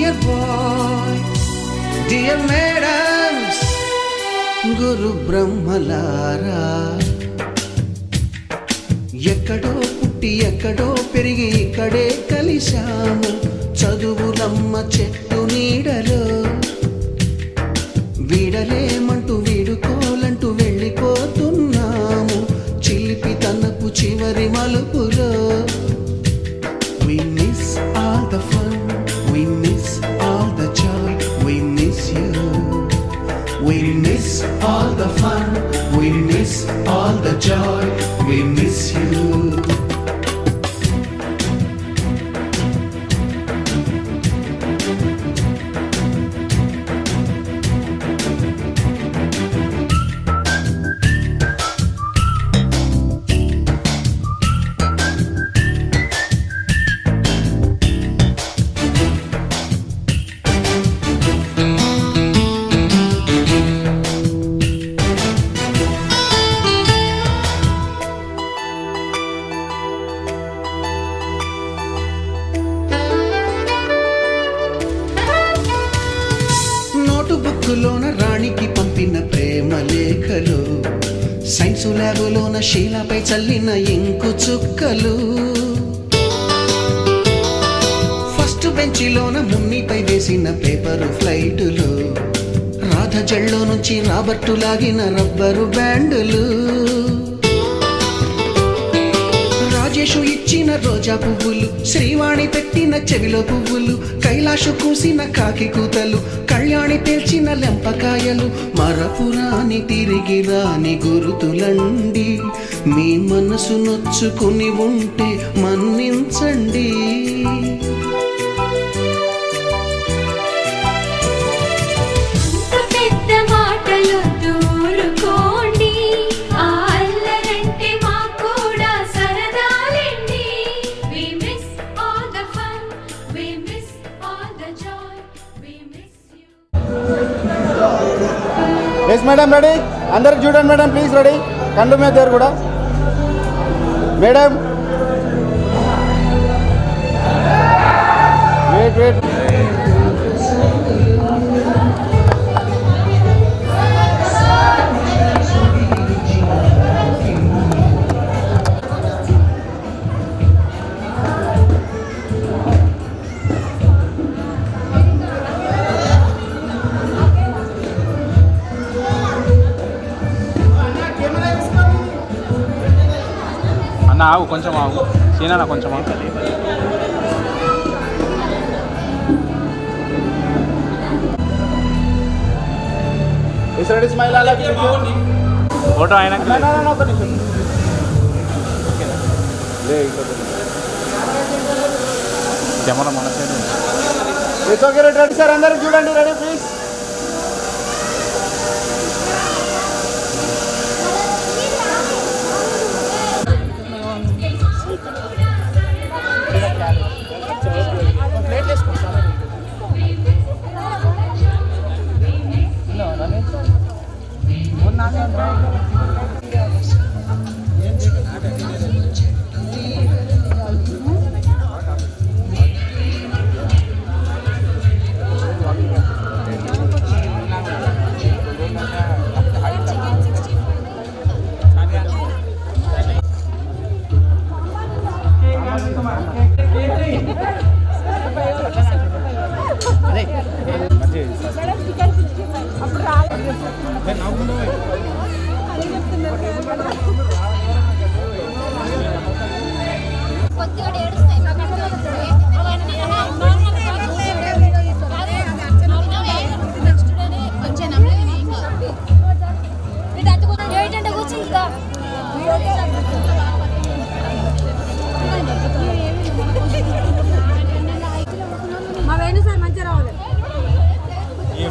Dear bye dear madams గురు బ్రహ్మలారా, ఎక్కడో పుట్టి ఎక్కడో పెరిగి ఇక్కడే కలిశాము చదువులమ్మ చెట్టు నీడలో. వీడలేమంటూ వీడుకోలంటూ వెళ్ళిపోతున్నాము చిలిపి తనపు చివరి మలుపులో. We miss all the fun, we miss all the joy, we miss you. We miss all the fun, we miss all the joy, we miss you. బుక్కులోన రాణికి పంపిన ప్రేమ లేఖలు, సైన్సు ల్యాబులోన శీలపై చల్లిన ఇంకు చుక్కలు, ఫస్ట్ బెంచిలోన మున్నిపై వేసిన పేపరు ఫ్లైటులు, రాధ జల్లో నుంచి రాబర్టు లాగిన rubber బ్యాండులు, Rajesh ఇచ్చిన రోజా పువ్వులు, శ్రీవాణి పెట్టిన చెవిలో పువ్వులు, కైలాషు కూసిన కాకి కూతలు, కళ్యాణి పేల్చిన లెంపకాయలు, మరపురాని తిరిగి రాని గురుతులండి. మీ మనసు నొచ్చుకుని ఉంటే మన్నించండి. Yes madam, ready? అందరికి చూడండి మేడం, ప్లీజ్ రెడీ. కండు మీద దగ్గర కూడా మేడం. Wait wait. ఆవు కొంచెం ఆవు సీనా కొంచెం ఆవు. ఫోటో అయినా కెమెరా మన సైడ్. రెడీ సార్, అందరూ చూడండి, రెడీ ప్లీజ్.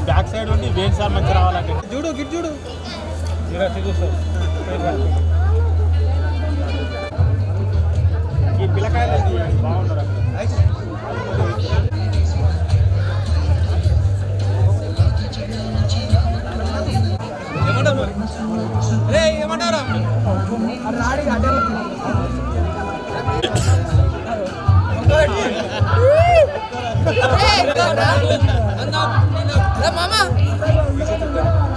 బ్యాక్ సైడ్ ఉండి వేన్ సార్ మంచి రావాలంటే చూడు గిట్ చూడు ఈ పిల్లకాయలు బాగుంటారు. ఏమంటారా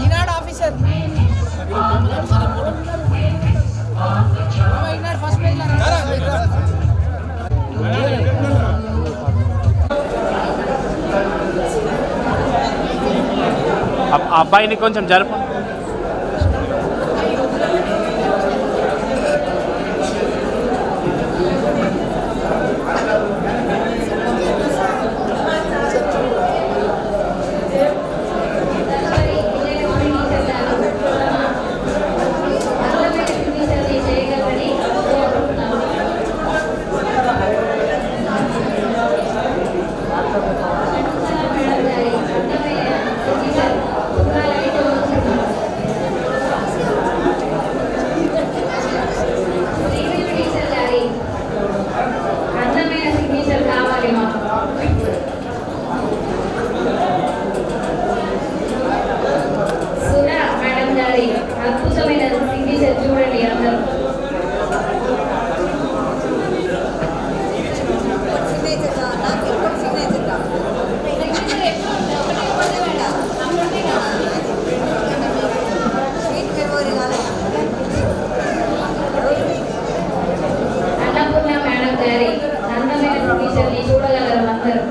ఈనాడు ఆఫీసర్ ఈనాడు ఫస్ట్ పేజ్ అబ్బాయిని కొంచెం జరుపు. అద్భుతమైన సిగ్నేచర్ చూడండి అందరూ. అన్నపూర్ణ మేడం గారి అందమైన సిగ్నేచర్ని చూడగలరు అందరూ.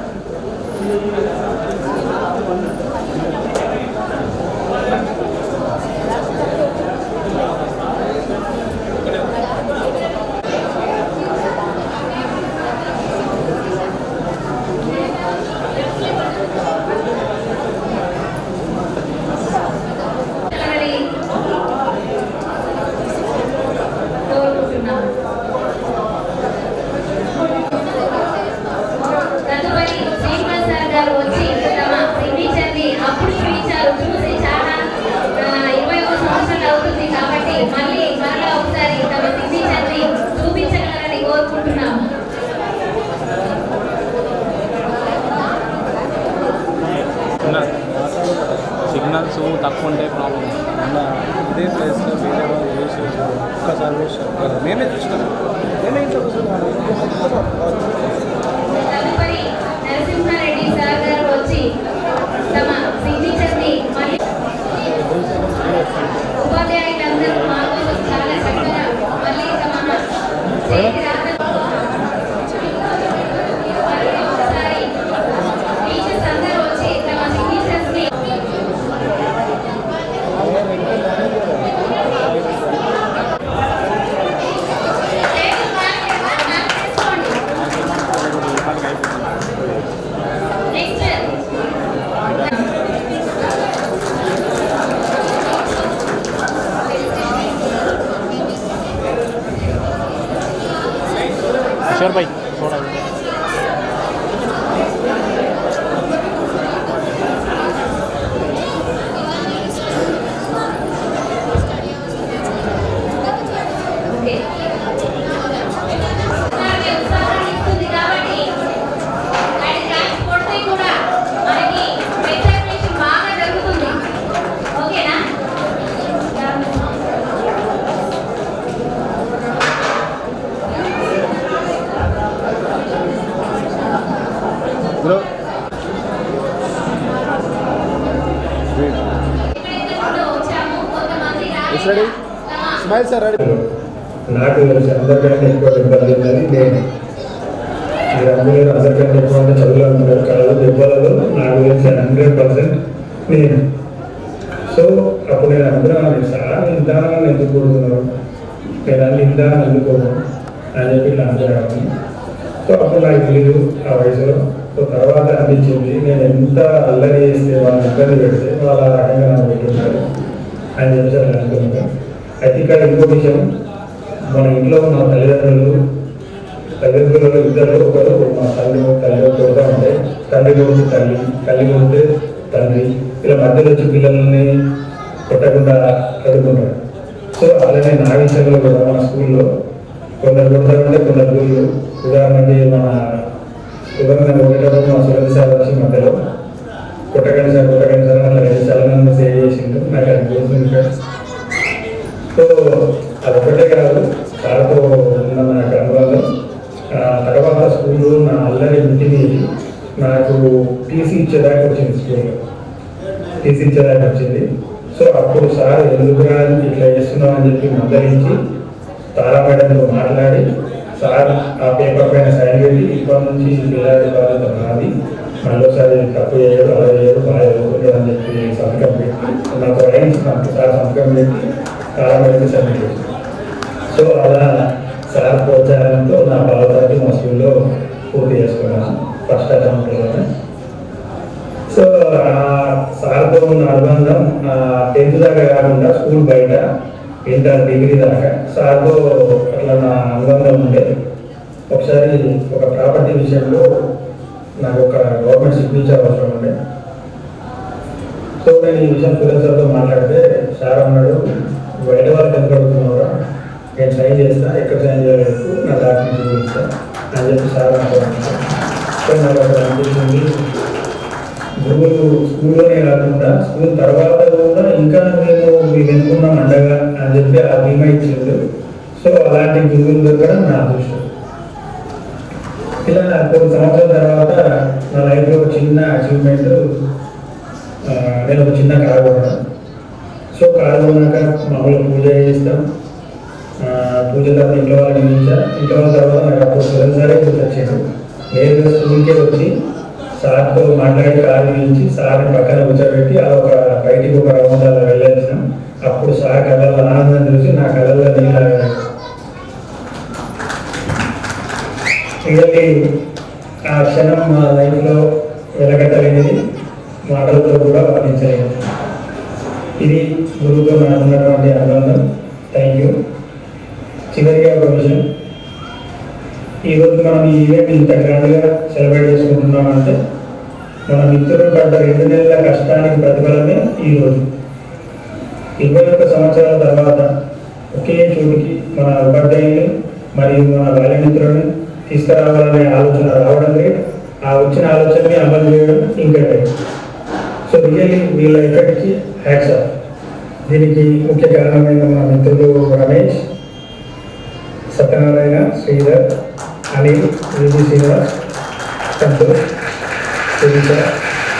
తదుపరి శ్రీనివాస్ సార్ గారు వచ్చి తమ సిగ్నేచర్ని అప్పుడు చూపించారు. చూసి చాలా 21 సంవత్సరాలు అవుతుంది కాబట్టి మరలా ఒకసారి తమ సిగ్నేచర్ని చూపించగలరని కోరుకుంటున్నాము. సిగ్నల్స్ తక్కువ ఉంటే ప్రాబ్లం. ఇదే ప్లేస్లో వేరే వాళ్ళు చేసి ఒక్కసారి వేసారు. నేనే చూసినాను. నేనే ఇంట్లో తదుపరి నరసింహారెడ్డి సార్ గారు వచ్చి తమ సిగ్నేచర్ని మళ్ళీ ఉపాధ్యాయులందరూ మా కోసం చాలా చక్కగా మళ్ళీ తమ చేతి రాత ఒకసారి టీచర్స్ అందరూ వచ్చి తమ సిగ్నేచర్స్ని కిషోర్ భాయ్ थोड़ा bro ready smile sir ready. నాకు తెలిసి అందరికంటే ఎక్కువ ఇబ్బంది ఉన్నది నేను. మీరు అందరికంటే ఎక్కువ అంటే చదువులో ఉంటారు కళలు దెబ్బలలో నాకు తెలిసి 100% నేను. సో అప్పుడు నేను అందరూ సార్ ఇంత ఎందుకు కూడుతున్నాను, నేను అన్ని ఇంత ఎందుకోను అని చెప్పి ఇట్లా అందరూ. సో అప్పుడు నాకు తెలియదు ఆ వయసులో. సో తర్వాత అనిపించింది నేను ఎంత అల్లరి చేస్తే వాళ్ళని ఇబ్బంది పెడితే వాళ్ళు ఆ రకంగా నాకు పెట్టుకుంటారు అని చెప్పి అలా అనుకున్నాను. అయితే ఇక్కడ ఇంకో విషయం, మన ఇంట్లో మా తల్లిదండ్రులు ఇద్దరు, ఒకరు మా తల్లి కొడుతూ ఉంటే తండ్రి కొడుకు తల్లి కొడితే తండ్రి ఇలా మధ్యలో వచ్చి పిల్లల్ని కొట్టకుండా చదువుకుంటారు. సో అలానే నా విషయంలో కూడా మన స్కూల్లో కొందరు కొడతారంటే కొందరు గుళ్ళు. ఉదాహరణకి మన ఒకటప్పుడు మా సురేంద్ర సార్ వచ్చి మధ్యలో కొట్టకండి సార్ అట్లా చాలా మంది సేవ్ చేసిండు. నాకు అది గుర్తుంది. సో అదొకటే కాదు, సార్తో ఉన్న నాకు అనుభవం. తర్వాత స్కూల్లో నా అల్లరి ఇంటిని నాకు టీసీ ఇచ్చేదాకా వచ్చింది స్కూల్లో, టీసీ ఇచ్చేదాకా వచ్చింది. సో అప్పుడు సార్ ఎందుకురా ఇట్లా చేస్తున్నావు అని చెప్పి మందరించి తారా మేడంతో మాట్లాడి సార్ ఆ పేపర్ పైన సైన్ పెట్టి ఇప్పటి నుంచి పిల్లడి బాధ్యత నాది, మళ్ళీసారి తప్పు చేయడు అలా చేయడు బాగా చదువుకుంటాడు అని చెప్పి సంతకం పెట్టి నాకు రాయించినాను. సార్ సంతకం పెట్టి తారా మేడంకి సబ్మిట్ చేసి, సో అలా సార్ ప్రోత్సాహంతో నా బాధ్యత మా స్కూల్లో పూర్తి చేసుకున్నాను ఫస్ట్ అటెంప్ట్లోనే. సో సార్తో ఉన్న అనుబంధం 10th దాకా కాకుండా స్కూల్ బయట ఇంటర్ డిగ్రీ దాకా సార్తో అట్లా నా అనుబంధం ఉండే. ఒకసారి ఒక ప్రాపర్టీ విషయంలో నాకు ఒక గవర్నమెంట్ సిగ్నేచర్ అవసరం ఉండే. సో నేను ఈ విషయం సార్తో మాట్లాడితే సార్ అన్నాడు, బయట వాళ్ళకి ఎంత అడుగుతున్నారా, నేను సైన్ చేస్తా, ఎక్కడ సైన్ చేయలేదు నా డాక్యుమెంట్స్ చూపిస్తా అని చెప్పి సార్ అనుకున్నాను. సో నాకు అక్కడ అనిపించింది గురువులు స్కూల్లోనే కాకుండా స్కూల్ తర్వాత కూడా ఇంకా మేము వెనుకున్నాం అండగా అని చెప్పి ఆ ధీమా ఇచ్చిండు. సో అలాంటి గురువులు దొరకడం నా అదృష్టం. ఇలా కొన్ని సంవత్సరాల తర్వాత నా లైఫ్లో ఒక చిన్న అచీవ్మెంట్, నేను ఒక చిన్న కారు కొన్నాను. సో కారు కొన్నాక మామూలు పూజ చేస్తాం, పూజ తర్వాత ఇంట్లో వాళ్ళని పిలిచాను. ఇంట్లో వాళ్ళ తర్వాత నాకు అప్పుడు సరే గుర్తొచ్చాను. నేను స్కూల్కే వచ్చి సార్తో మాట్లాడి కారు పిలిచి సార్ని పక్కన కూర్చోబెట్టి అలా ఒక బయటికి ఒక రౌండ్ అలా వెళ్ళొచ్చాం. అప్పుడు సార్ కళ్ళల్లో ఆనందం చూసి నా కళ్ళల్లో నీళ్ళు రియల్లీ ఆ క్షణం మా లైఫ్లో వెలగట్టలేనిది, మాటలతో కూడా వర్ణించలేదు. ఇది గురువుతో నాకు ఉన్నటువంటి అనుబంధం. Thank you. చివరిగా ఒక విషయం, ఈరోజు మనం ఈ ఈవెంట్ ఇంత గ్రాండ్గా సెలబ్రేట్ చేసుకుంటున్నామంటే మన మిత్రులు పడ్డ 2 నెలల కష్టానికి ప్రతిఫలమే ఈరోజు. 21 సంవత్సరాల తర్వాత ఒకే చోటుకి మన ఉపాధ్యాయులు మరియు మన బాల్యమిత్రులను తీసుకురావాలనే ఆలోచన రావడం లేదు, ఆ వచ్చిన ఆలోచనని అమలు చేయడం ఇంకా లేదు. సో రియల్లీ వీళ్ళ ఎక్కడికి హ్యాట్స్ ఆఫ్. దీనికి ముఖ్య కారణమైన మన మిత్రులు రమేష్, సత్యనారాయణ, శ్రీధర్, అనిల్, విజి శ్రీనివాస్, సంతోష్, సునీత,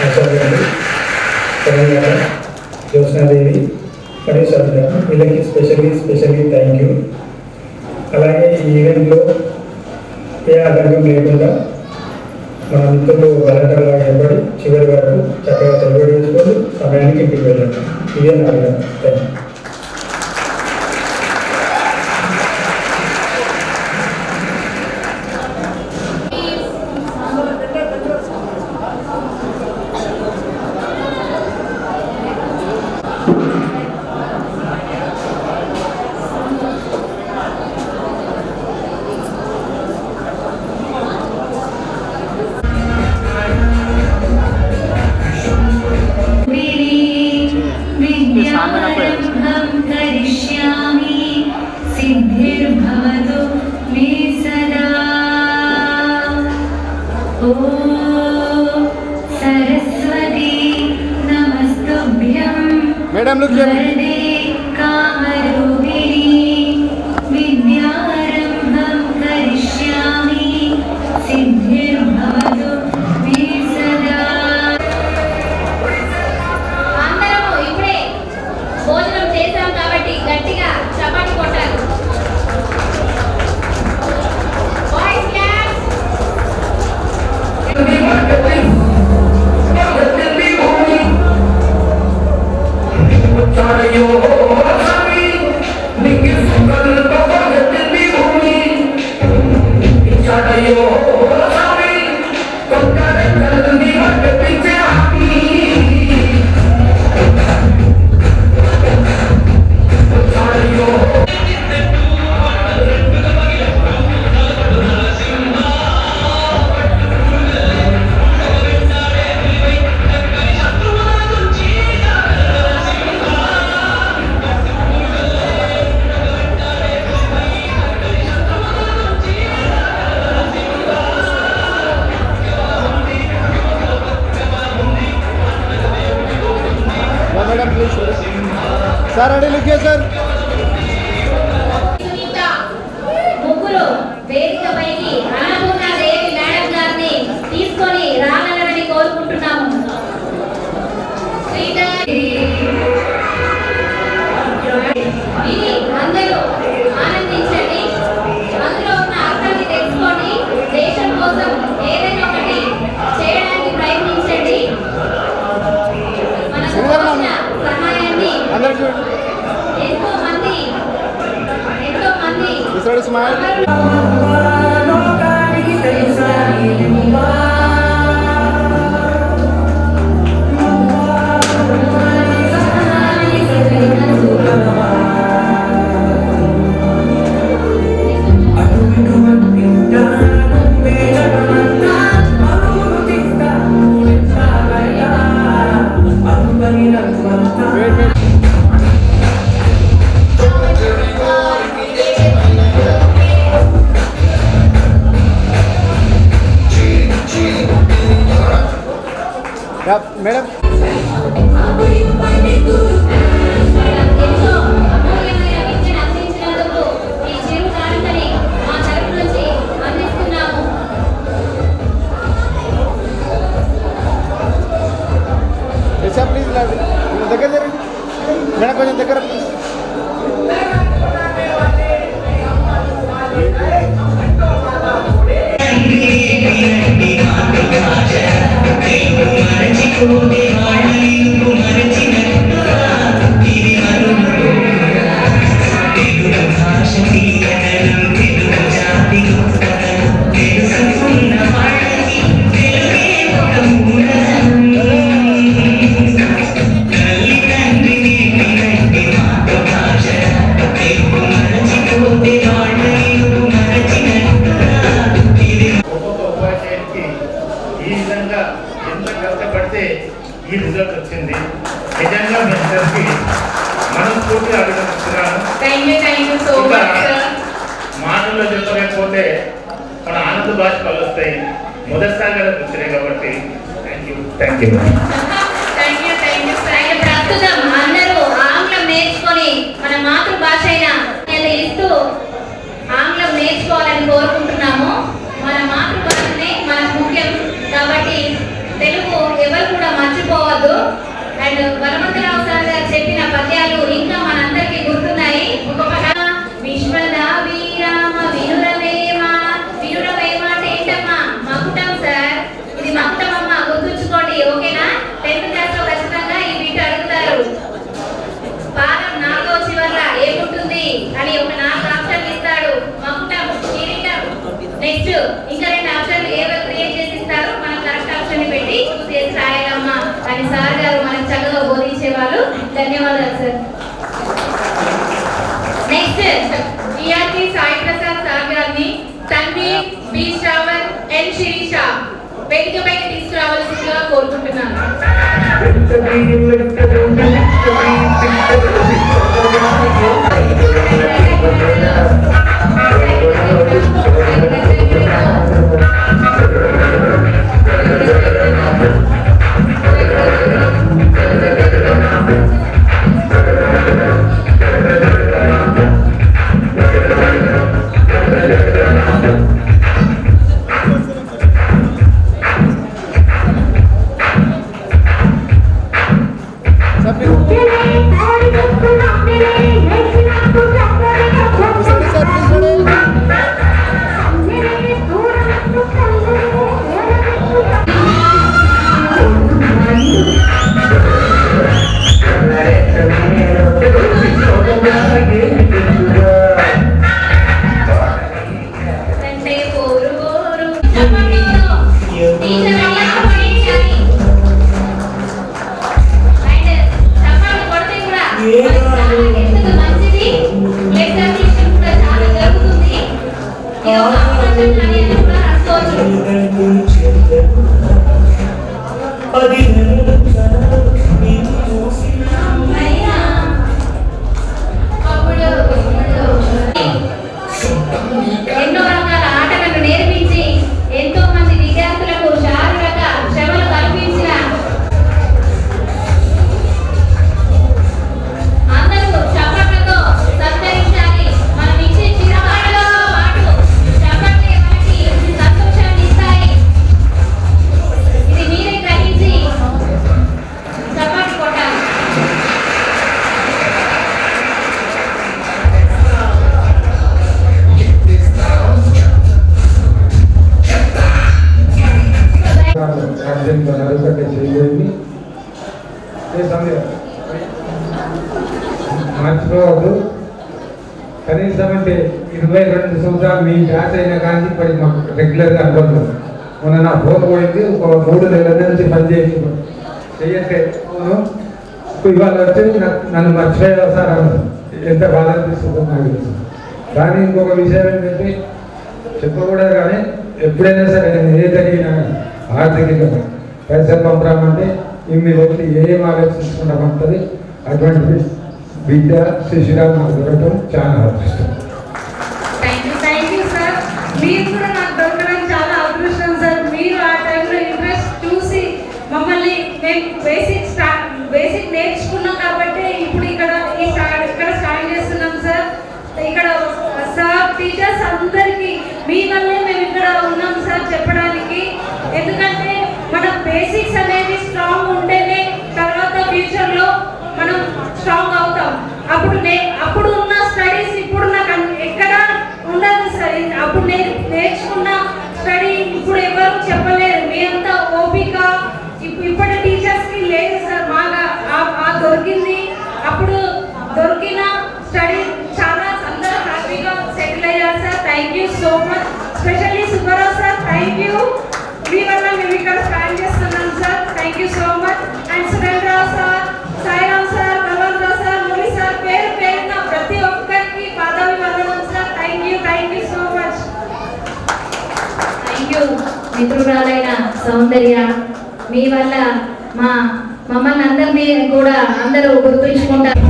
ఆచార్య, తెలంగాణ, జ్యోత్స్నాదేవి మరియు సత్య, వీళ్ళకి స్పెషల్లీ థ్యాంక్ యూ. అలాగే ఈ ఈవెంట్లో ఏ ఆటంకం లేకుండా మన మిత్రులు వాలంటీర్గా ఏర్పడి చివరి వరకు చక్కగా సెలబ్రేట్ చేసుకొని సమయానికి ఇంటికి వెళ్ళండి. ఇదే నా థ్యాంక్ యూ. सिद्धिर्भवतु मे सदा। ॐ सरस्वती नमस्तुभ्यं वरदे कामरूपिणी विद्यारम्भं करिष्यामि सिद्धिर्भवतु मे सदा। అందరూ ఇప్పుడే భోజనం చేశాం కాబట్టి గట్టిగా చపాతీ కొట్టాలి. Boys class sir ready look sir. ముగ్గురు వేదికపైకి అన్నపూర్ణ దేవి మేడం గారిని తీసుకొని రాగా విని అందరూ ఆనందించండి. అందులో ఉన్న అర్థాన్ని తెలుసుకోండి. దేశం కోసం ఏదైనా ఒకటి చేయడానికి ప్రయత్నించండి. మనకు తోచిన సహాయాన్ని అందరు చూడండి. ఎంతో మంది స్మైల్. మేడం ఎంతో అమూల్యమైన విద్యను అందించినందుకు ఈ చిరు కానుకని మా తరపు నుంచి అందిస్తున్నాము. సార్ ప్లీజ్ దగ్గర జరండి మేడం, కొంచెం దగ్గర ప్లీజ్. ఈ విధంగా ఎంత కష్టపడితే ఈ రిజల్ట్ వచ్చింది. నిజంగా మీ అందరికీ మనస్ఫూర్తిగా అభినందిస్తున్నాను. మాటల్లో చెప్పలేకపోతే మన ఆనంద భాషలు వస్తాయి. మొదటిసారి కదా వచ్చినాయి కాబట్టి థ్యాంక్ యూ. ప్రస్తుతం అందరూ ఆంగ్లం నేర్చుకొని మన మాతృభాష అయిన ఇస్తూ ఆంగ్లం నేర్చుకోవాలని కోరుకుంటున్నాము. మన మాతృభాషనే మనకు ముఖ్యం కాబట్టి తెలుగు ఎవరు కూడా మర్చిపోవద్దు. అండ్ వరమంతరావు సార్ గారు చెప్పిన పద్యాలు ఇంకా మనందరికీ గుర్తున్నాయి. విశ్వద విరామ వినురవేమ. వినురవేమ అంటే ఏంటమ్మా? మకుటం సార్. ఇది మకుటం అమ్మ, గుర్తుంచుకోండి. ఓకేనా? 10th క్లాస్ లో ఖచ్చితంగా ఈ వీటి అడుగుతారు. పాదం 4వ చివర్ల ఏముంటుంది అని ఒక 4 ఆప్షన్లు ఇస్తాడు. మకుటం, కిరీటం. నెక్స్ట్ ఇంకా 2 ఆప్షన్లు ఏవో క్రియేట్ చేసి ఇస్తారు. మనం కరెక్ట్ ఆప్షన్ ని పెట్టి చూస్ చేసి రాయాలమ్మా అని సార్ గారు మనకు చక్కగా బోధించేవాళ్ళు. ధన్యవాదాలు sir. Next TRT Sai Prasad sir గారిని తన్వి, బి శ్రావణ్, ఎన్ శిరీష వేదికపైకి తీసుకురావాల్సిందిగా కోరుకుంటున్నాను. ఎన్నో రకాల ఆటలను నేర్పించి ఎంతో మంది విద్యార్థులకు శారీరక శ్రమలు కల్పించిన అందరూ చప్పట్లతో సత్కరించాలి. మనం ఇచ్చే చిరవాడలో పాటు చప్పట్లే మనకి సంతోషాన్ని ఇస్తాయి. ఇది మీరే గ్రహించి యాక్సిడెంట్ నడుకట్టే చేయలేదు. మర్చిపోవద్దు. కనీసం అంటే 22 సంవత్సరాలు మీ బ్యాచ్ అయినా కానీ ఇప్పటికి మాకు రెగ్యులర్గా అనుకుంటున్నాం. మొన్న నా ఫోన్ పోయింది, ఒక 3 నెలల నుంచి పని చేయట్లేదు. ఇవాళ వచ్చి నన్ను మర్చిపోయావు సార్ అన్నారు. ఎంత బాధ అనిపిస్తుందో నాకు తెలుసు. కానీ ఇంకొక విషయం ఏంటంటే చెప్పకూడదు, కానీ ఎప్పుడైనా సరే నేను ఏ జరిగినా ఆర్థికంగా పైసలు పంపరామంటే మీరు వచ్చి ఏం ఆలోచించకుండా పంపుతుంది. అటువంటి విద్య శిష్యురాలు నాకు దొరకడం చాలా అదృష్టం. Thank you sir. మీరు కూడా నాకు దొరకడం చాలా అదృష్టం సార్. మీరు ఆ టైంలో ఇంట్రెస్ట్ చూసి మమ్మల్ని మేము బేసిక్ నేర్చుకున్నాం కాబట్టి ఇప్పుడు ఇక్కడ స్టార్ట్ చేస్తున్నాం సార్. ఇక్కడ సార్ టీచర్స్ అందరికీ మీ వల్లే మేము ఇక్కడ ఉన్నాం సార్ చెప్పడానికి. ఎందుకంటే మన బేసిక్స్ అనేది స్ట్రాంగ్ ఉంటేనే తర్వాత ఫ్యూచర్లో మనం స్ట్రాంగ్ అవుతాం. అప్పుడు ఉన్న స్టడీస్ ఇప్పుడు నాకు ఎక్కడ ఉండదు సార్. అప్పుడు నేర్చుకున్న స్టడీ ఇప్పుడు ఎవరు చెప్పలేరు. మీ అంతా ఓపిక ఇప్పటి టీచర్స్కి లేదు సార్. మాగా దొరికింది, అప్పుడు దొరికిన స్టడీ చాలా అందరూ హ్యాపీగా సెటిల్ అయ్యారు sir. Thank you so much. Specially Subbarao sir, thank you. మీ వల్ల మేము ఇక్కడ స్టాండ్ చేస్తున్నాం sir. Thank you so much. And Surendrarao sir, Sairam sir, Balavantarao sir, Murali sir, పేరున ప్రతి ఒక్కరికి పాదాభివందనం sir. Thank you so much. Thank you మిత్రురాలైన సౌందర్య. మీ వల్ల మమ్మల్ని అందరినీ కూడా అందరూ గుర్తుంచుకుంటారు.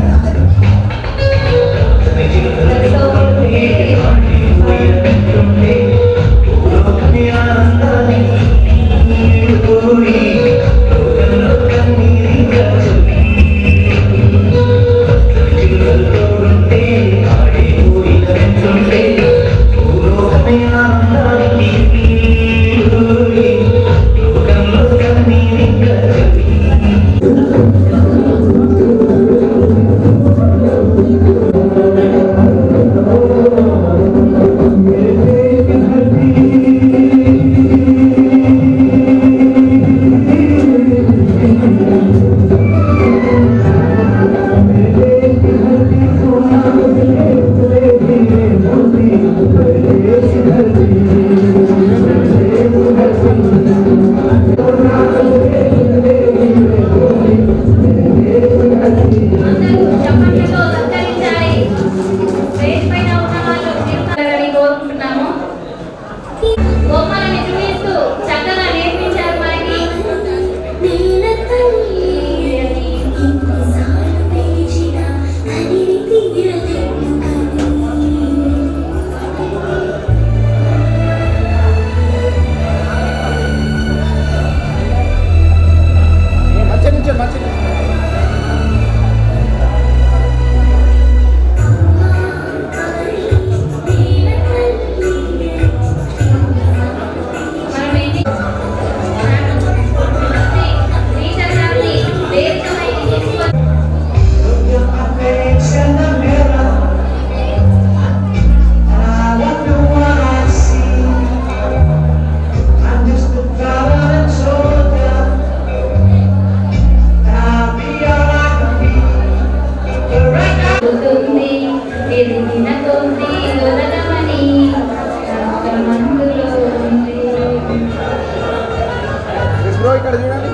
ఇక్కడ చూడండి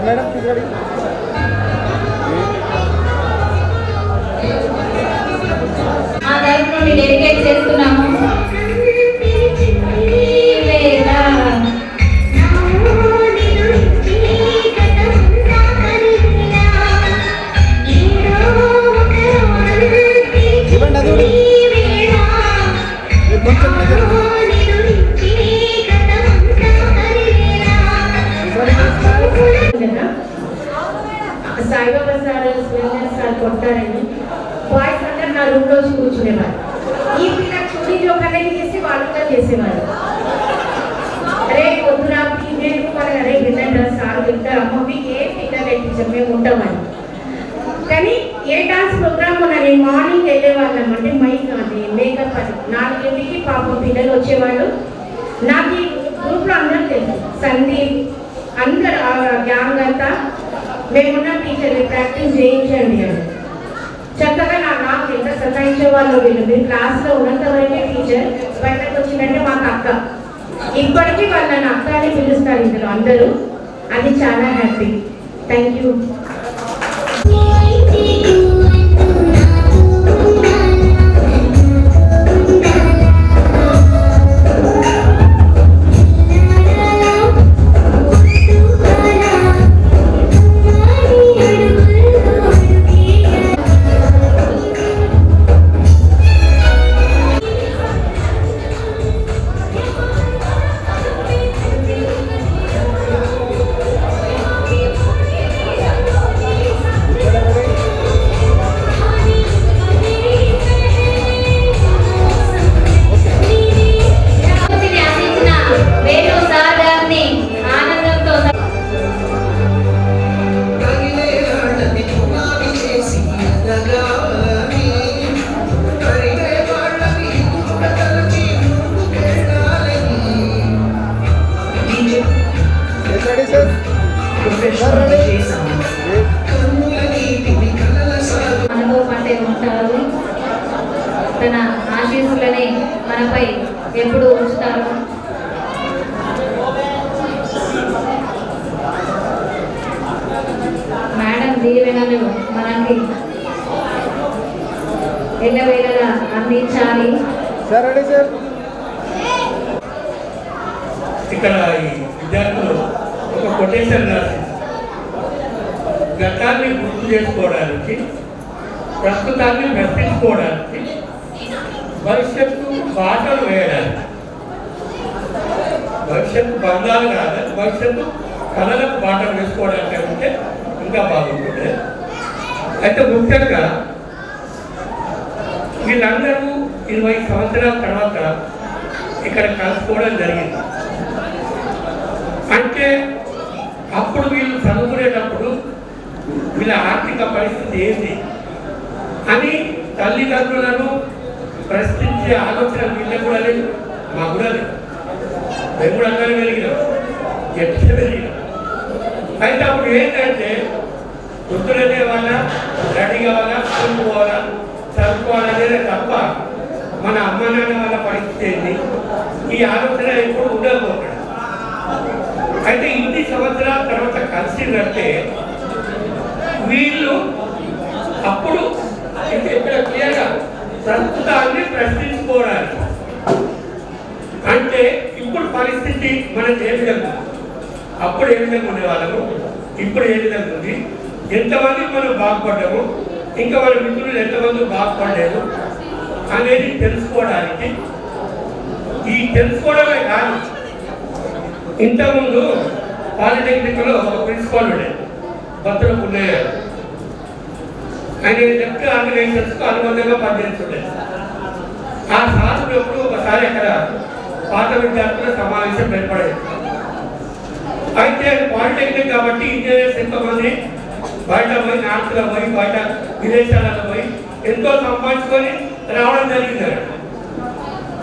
మేడం, తీసుకురండి. ఆ తరఫు నుండి డెడికేట్ చేస్తున్నాము. సాయిబాబా సార్ సార్ కొట్టారని బాయ్స్ అందరు నా రూమ్ లో కూర్చునేవారు. ఈ పిల్ల చూడీ జోకర్లకి చేసి వాళ్ళు కూడా చేసేవారు. అరే వద్దురా నేర్చుకోవాలి, అరే వినండి సార్ తింటారు, అమ్మ మీకు ఏం తింటారే టీచర్ మేము ఉంటామని. కానీ ఏ డాన్స్ ప్రోగ్రామ్ మొన్న నేను మార్నింగ్ వెళ్ళేవాళ్ళం. అంటే మైక్ అది మేకప్ అది 4 పాపం పిల్లలు వచ్చేవాళ్ళు. నాకు ఈ గ్రూప్లో అందరూ తెలుసు. సందీప్, మేమున్న టీచర్ని ప్రాక్టీస్ చేయించండి అని. చక్కగా నాకు ఎంత సతాయించే వాళ్ళు వీళ్ళు. మీరు క్లాస్లో ఉన్నంత వరకే టీచర్, బయటకు వచ్చిందంటే మాకు అక్క. ఇప్పటికీ వాళ్ళు నన్ను అక్క అని పిలుస్తారు ఇందులో అందరూ. అది చాలా హ్యాపీ. Thank you. మనతో పాటే ఉంటారు. తన ఆశీస్సులని మనపై ఎప్పుడు ఉంచుతారు. మేడం దీవెనలు మనకి ఎల్లవేళలా అందించాలి. ఇక్కడ ఈ విద్యార్థులు ఒక కొటేషన్ రాసి గతాన్ని గుర్తు చేసుకోవడానికి, ప్రస్తుతాన్ని ప్రశ్నించుకోవడానికి, భవిష్యత్తు బాటలు వేయడానికి, భవిష్యత్తు బంధాలు కాదు భవిష్యత్తు కళలకు బాటలు వేసుకోవడానికి అంటే ఇంకా బాగుంటుంది. అయితే ముఖ్యంగా వీళ్ళందరూ 20 సంవత్సరాల తర్వాత ఇక్కడ కలుసుకోవడం జరిగింది. అంటే అప్పుడు వీళ్ళు చదువుకునేటప్పుడు వీళ్ళ ఆర్థిక పరిస్థితి ఏంటి అని తల్లిదండ్రులను ప్రశ్నించే ఆలోచన వీళ్ళకు కూడా లేదు, మాకు కూడా లేదు. మేము కూడా అందరం వెలిగినాం, ఎట్లా వెలిగినాం. అయితే అప్పుడు ఏంటంటే పొద్దునే వాళ్ళ రెడీ కావాలా, స్కూల్ పోవాలా, చదువుకోవాలనేదే తప్ప మన అమ్మ నాన్న వాళ్ళ పరిస్థితి ఏంటి ఈ ఆలోచన ఎప్పుడు ఉండకపోతాడు. అయితే ఇన్ని సంవత్సరాల తర్వాత కలిసిందంటే వీళ్ళు అప్పుడు ఇక్కడ క్లియర్గా ప్రస్తుతాన్ని ప్రశ్నించుకోవడానికి. అంటే ఇప్పుడు పరిస్థితి మనకి ఏ విధంగా, అప్పుడు ఏ విధంగా ఉండేవాళ్ళము, ఇప్పుడు ఏ విధంగా ఉంది, ఎంతమంది మనం బాగుపడ్డాము, ఇంకా మన మిత్రులు ఎంతమంది బాగుపడలేదు అనేది తెలుసుకోవడానికి. ఈ తెలుసుకోవడమే కాదు, ఇంతకుముందు పాలిటెక్నిక్లో ఒక ప్రిన్సిపాల్ ఉండేది, భద్ర పుల్లయ్య. ఆయన లెఫ్ట్ ఆర్గనైజేషన్స్కు అనుబంధంగా పనిచేస్తుండేది. ఆ సాధులు ఎప్పుడు ఒకసారి అక్కడ పాత విద్యార్థుల సమావేశం ఏర్పడేది. అయితే పాలిటెక్నిక్ కాబట్టి ఇంజనీర్స్ ఎంతోమంది బయట పోయి, నార్త్లో పోయి, బయట విదేశాలలో పోయి ఎంతో సంపాదించుకొని రావడం జరిగింది.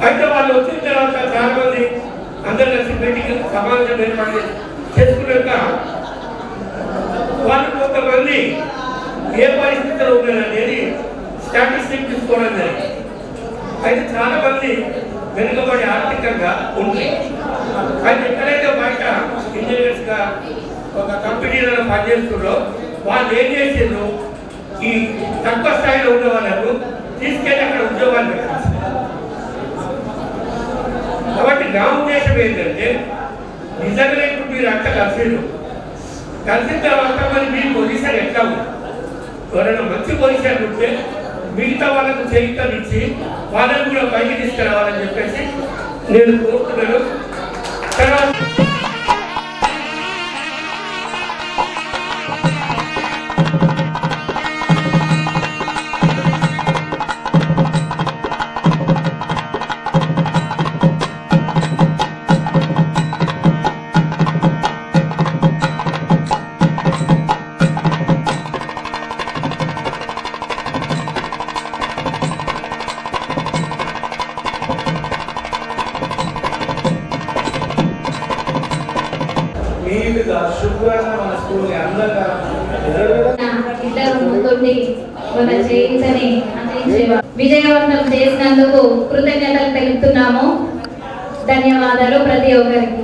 అయితే వాళ్ళు వచ్చిన తర్వాత చాలా మంది అందరు కలిసి మీటింగ్ సమావేశం ఏర్పాటు చేసుకున్నాక వాళ్ళు కొంతమంది ఏ పరిస్థితిలో ఉన్నారనేది స్టాటిస్టిక్ తీసుకోవడం జరిగింది. అయితే చాలా మంది వెనుకబడి ఆర్థికంగా ఉంది. అయితే ఎక్కడైతే బయట ఇంజనీర్స్గా ఒక కంపెనీలలో పనిచేస్తున్నారో వాళ్ళు ఏం చేసిండ్రు, ఈ తక్కువ స్థాయిలో ఉన్న వాళ్ళకు తీసుకెళ్ళి అక్కడ ఉద్యోగాలు పెట్టారు. కాబట్టి నా ఉద్దేశం ఏంటంటే నిజంగా ఇప్పుడు మీరు అంత కలిసిన తర్వాత మరి మీ పొజిషన్ ఎట్లా ఉంది, ఎవరైనా మంచి పొజిషన్ ఉంటే మిగతా వాళ్ళకు చేయితనిచ్చి వాళ్ళని కూడా పైకి తీసుకురావాలని చెప్పేసి నేను కోరుతున్నాను. తర్వాత శుభ్రంగా మన స్కూల్ని అందంగా ఇద్దరు ముందుండి మన చేయించని అందించేవారు. విజయవంతం చేసినందుకు కృతజ్ఞతలు తెలుపుతున్నాము. ధన్యవాదాలు ప్రతి ఒక్కరికి.